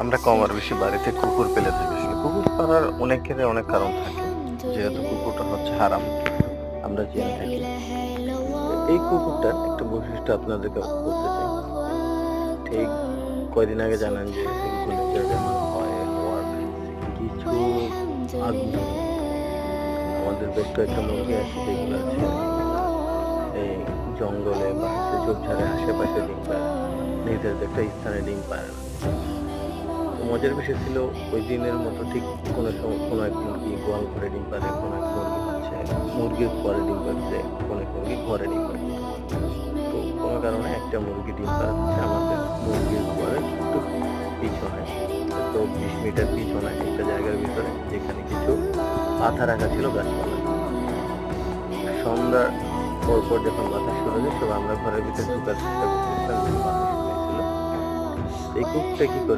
আমরা কম আর বেশি বাড়িতে কুকুর পেলে থাকি। আসলে কুকুর পালার অনেকেরই অনেক কারণ থাকে। যেহেতু কুকুরটা হচ্ছে হারাম, আমরা জেনে থাকি। তো এই কুকুরটার একটা বৈশিষ্ট্য আপনাদেরকে বলতে চাই। ঠিক কয়দিন আগে জানেন যে এই ঘূর্ণিঝড় যেমন হওয়ার কিছু আগ মুহূর্তে আমাদের বেশ কয়েকটা মুরগি আছে যেগুলো আছে এই জঙ্গলে বা ঝোপঝাড়ের আশেপাশে ডিম পাড়ে। নিজের একটা স্থানে ডিম পাড়ে না। তো মজার বিষয় ছিল ওই দিনের মতো ঠিক কোনো এক মুরগি গোয়াল ঘরে ডিম পাড়ে, কোনো এক মুরগি হচ্ছে মুরগির পরে ডিম পাড়ছে, কোনো এক মুরগি ঘরে ডিম পাড়ছে। তো কোনো কারণে একটা মুরগি ডিম পাড়াচ্ছে আমাদের মুরগির ঘরের একটু পিছনে, হয়তো ২০ মিটার পিছনে একটা জায়গার ভিতরে যেখানে কিছু পাথা রাখা ছিল গাছপালা। সন্ধ্যার পরপর যখন বাতাস শুরু হয় সব আমরা ঘরের ভিতরে ঢোকার চেষ্টা করতেছিলাম, কিন্তু বাতাস শুরু হয়েছিল। এই কুকুরটা কি করে